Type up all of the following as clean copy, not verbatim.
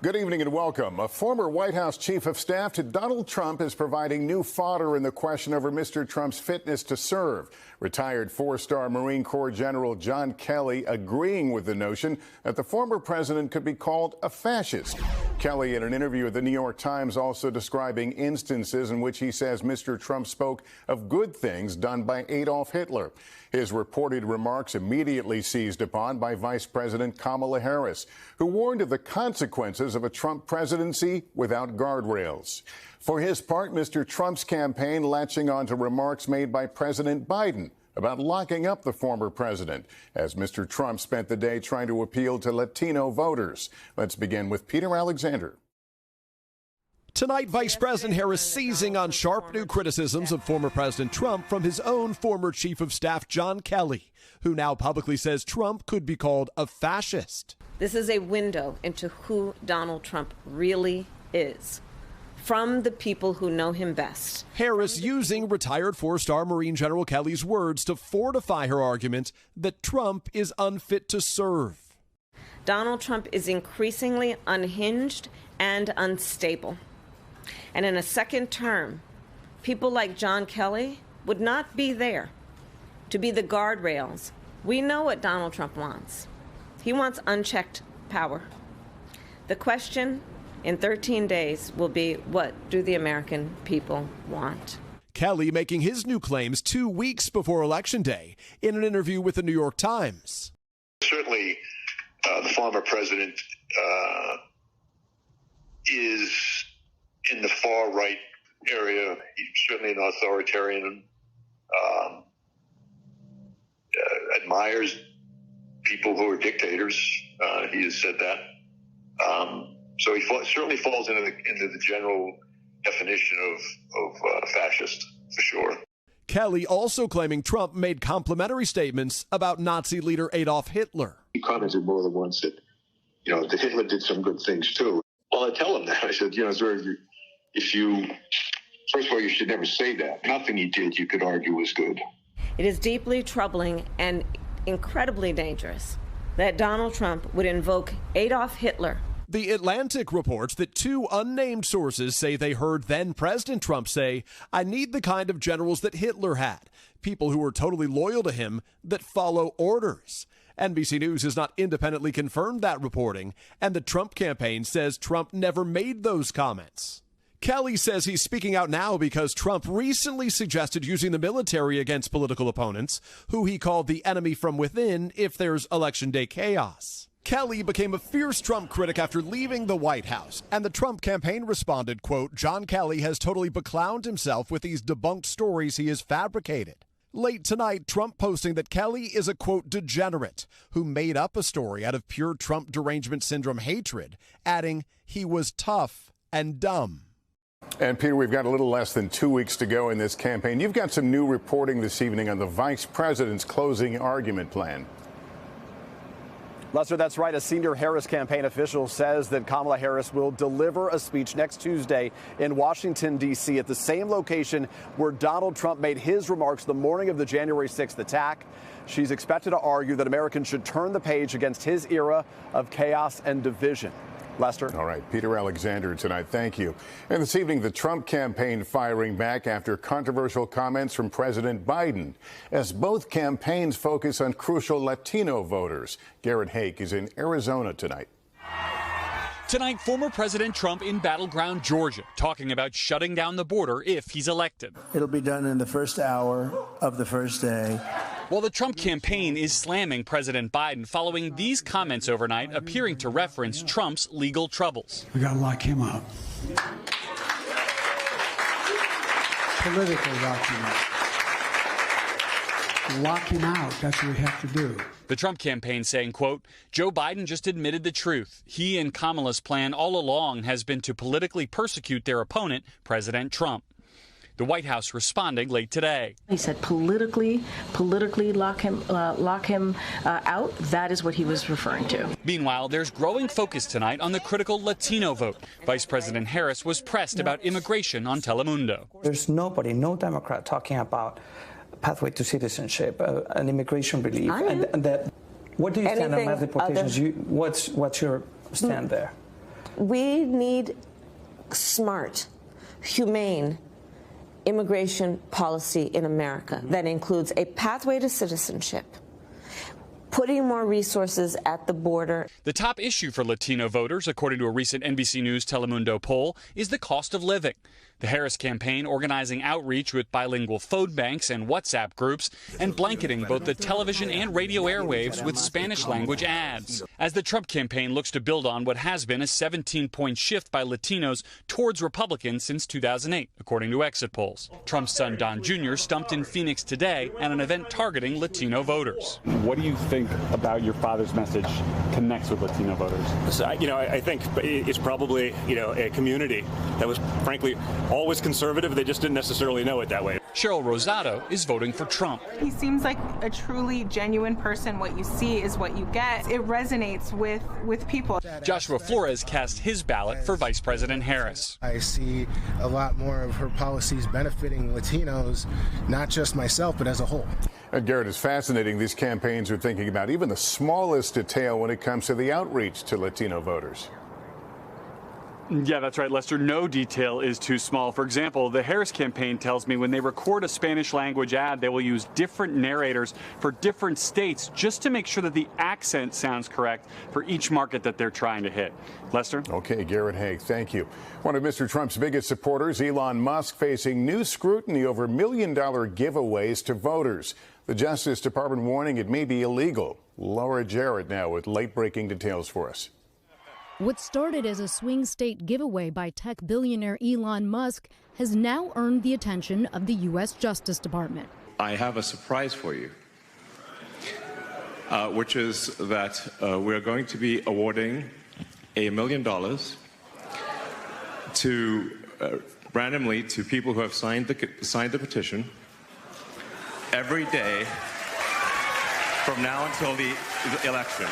Good evening and welcome. A former White House chief of staff to Donald Trump is providing new fodder in the question over Mr. Trump's fitness to serve. Retired four-star Marine Corps General John Kelly agreeing with the notion that the former president could be called a fascist. Kelly, in an interview with the New York Times, also describing instances in which he says Mr. Trump spoke of good things done by Adolf Hitler. His reported remarks immediately seized upon by Vice President Kamala Harris, who warned of the consequences of a Trump presidency without guardrails. For his part, Mr. Trump's campaign latching on to remarks made by President Biden about locking up the former president, as Mr. Trump spent the day trying to appeal to Latino voters. Let's begin with Peter Alexander. Tonight, Vice President Harris seizing on sharp new criticisms of former President Trump from his own former chief of staff, John Kelly, who now publicly says Trump could be called a fascist. This is a window into who Donald Trump really is, from the people who know him best. Harris using retired four-star Marine General Kelly's words to fortify her argument that Trump is unfit to serve. Donald Trump is increasingly unhinged and unstable. And in a second term, people like John Kelly would not be there to be the guardrails. We know what Donald Trump wants. He wants unchecked power. The question in 13 days will be, what do the American people want? Kelly making his new claims 2 weeks before Election Day in an interview with the New York Times. Certainly, the former president is in the far right area. He's certainly an authoritarian, admires people who are dictators. He has said that. So he certainly falls into the general definition of fascist, for sure. Kelly also claiming Trump made complimentary statements about Nazi leader Adolf Hitler. He commented more than once that, that Hitler did some good things too. Well, I tell him that. I said, first of all, you should never say that. Nothing he did, you could argue, was good. It is deeply troubling and incredibly dangerous that Donald Trump would invoke Adolf Hitler. The Atlantic reports that two unnamed sources say they heard then President Trump say, "I need the kind of generals that Hitler had, people who are totally loyal to him, that follow orders." NBC News has not independently confirmed that reporting, and the Trump campaign says Trump never made those comments. Kelly says he's speaking out now because Trump recently suggested using the military against political opponents, who he called the enemy from within if there's Election Day chaos. Kelly became a fierce Trump critic after leaving the White House, and the Trump campaign responded, quote, "John Kelly has totally beclowned himself with these debunked stories he has fabricated." Late tonight, Trump posting that Kelly is a, quote, degenerate who made up a story out of pure Trump derangement syndrome hatred, adding he was tough and dumb. And Peter, we've got a little less than 2 weeks to go in this campaign. You've got some new reporting this evening on the vice president's closing argument plan. Lester, that's right. A senior Harris campaign official says that Kamala Harris will deliver a speech next Tuesday in Washington, D.C. at the same location where Donald Trump made his remarks the morning of the January 6th attack. She's expected to argue that Americans should turn the page against his era of chaos and division. Lester. All right. Peter Alexander tonight. Thank you. And this evening, the Trump campaign firing back after controversial comments from President Biden, as both campaigns focus on crucial Latino voters. Garrett Haake is in Arizona tonight. Tonight, former President Trump in battleground Georgia, talking about shutting down the border if he's elected. It'll be done in the first hour of the first day. While the Trump campaign is slamming President Biden following these comments overnight, appearing to reference Trump's legal troubles. We got to lock him up. Politically lock him up. Lock him out. That's what we have to do. The Trump campaign saying, quote, Joe Biden just admitted the truth. He and Kamala's plan all along has been to politically persecute their opponent, President Trump. The White House responding late today. He said politically lock him out. That is what he was referring to. Meanwhile, there's growing focus tonight on the critical Latino vote. Vice President Harris was pressed about immigration on Telemundo. There's nobody, no Democrat talking about a pathway to citizenship, an immigration relief, and that. What do you stand on mass deportations? What's your stand there? We need smart, humane immigration policy in America that includes a pathway to citizenship, putting more resources at the border. The top issue for Latino voters, according to a recent NBC News Telemundo poll, is the cost of living. The Harris campaign organizing outreach with bilingual phone banks and WhatsApp groups and blanketing both the television and radio airwaves with Spanish-language ads. As the Trump campaign looks to build on what has been a 17-point shift by Latinos towards Republicans since 2008, according to exit polls. Trump's son Don Jr. stumped in Phoenix today at an event targeting Latino voters. What do you think about your father's message connects with Latino voters? So, I think it's probably, a community that was, frankly, always conservative. They just didn't necessarily know it that way. Cheryl Rosado is voting for Trump. He seems like a truly genuine person. What you see is what you get. It resonates with people. Joshua Flores cast his ballot for Vice President Harris. I see a lot more of her policies benefiting Latinos, not just myself, but as a whole. Garrett, is fascinating. These campaigns are thinking about even the smallest detail when it comes to the outreach to Latino voters. Yeah, that's right, Lester. No detail is too small. For example, the Harris campaign tells me when they record a Spanish language ad, they will use different narrators for different states just to make sure that the accent sounds correct for each market that they're trying to hit. Lester? Okay, Garrett Haake, thank you. One of Mr. Trump's biggest supporters, Elon Musk, facing new scrutiny over $1 million giveaways to voters. The Justice Department warning it may be illegal. Laura Jarrett now with late-breaking details for us. What started as a swing state giveaway by tech billionaire Elon Musk has now earned the attention of the U.S. Justice Department. I have a surprise for you, which is that we're going to be awarding $1 million to randomly to people who have signed the petition every day from now until the election.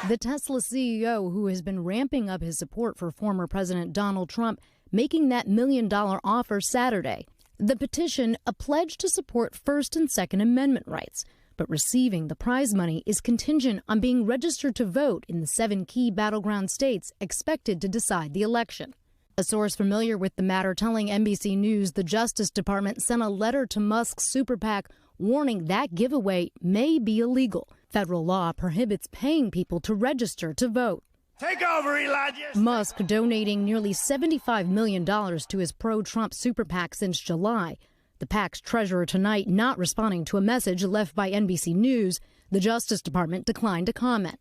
The Tesla CEO, who has been ramping up his support for former President Donald Trump, making that $1 million offer Saturday. The petition, a pledge to support First and Second Amendment rights, but receiving the prize money is contingent on being registered to vote in the 7 key battleground states expected to decide the election. A source familiar with the matter telling NBC News the Justice Department sent a letter to Musk's super PAC warning that giveaway may be illegal. Federal law prohibits paying people to register to vote. Take over, Elijah! Musk donating nearly $75 million to his pro-Trump super PAC since July. The PAC's treasurer tonight not responding to a message left by NBC News. The Justice Department declined to comment.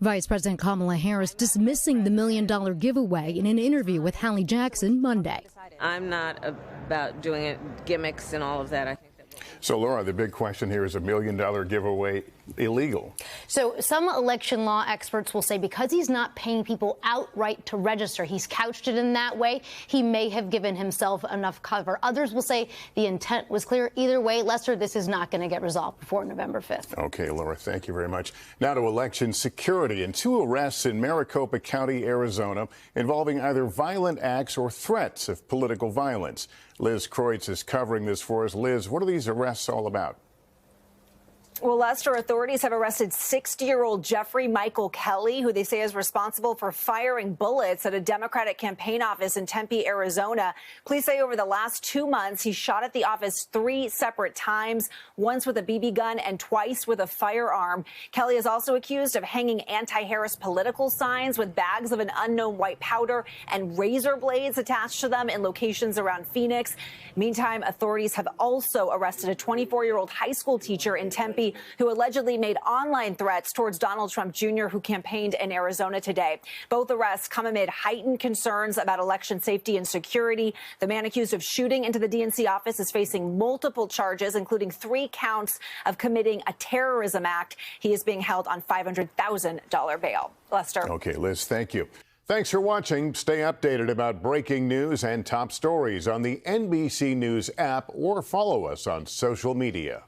Vice President Kamala Harris dismissing the $1 million giveaway in an interview with Hallie Jackson Monday. I'm not about doing it, gimmicks and all of that. I think So, Laura, the big question here is $1 million giveaway illegal? So some election law experts will say because he's not paying people outright to register, he's couched it in that way, he may have given himself enough cover. Others will say the intent was clear. Either way, Lester, this is not going to get resolved before November 5th. Okay, Laura, thank you very much. Now to election security and 2 arrests in Maricopa County, Arizona, involving either violent acts or threats of political violence. Liz Kreutz is covering this for us. Liz, what are these arrests all about? Well, Lester, authorities have arrested 60-year-old Jeffrey Michael Kelly, who they say is responsible for firing bullets at a Democratic campaign office in Tempe, Arizona. Police say over the last 2 months, he shot at the office 3 separate times, once with a BB gun and twice with a firearm. Kelly is also accused of hanging anti-Harris political signs with bags of an unknown white powder and razor blades attached to them in locations around Phoenix. Meantime, authorities have also arrested a 24-year-old high school teacher in Tempe who allegedly made online threats towards Donald Trump Jr., who campaigned in Arizona today. Both arrests come amid heightened concerns about election safety and security. The man accused of shooting into the DNC office is facing multiple charges, including 3 counts of committing a terrorism act. He is being held on $500,000 bail. Lester. Okay, Liz, thank you. Thanks for watching. Stay updated about breaking news and top stories on the NBC News app or follow us on social media.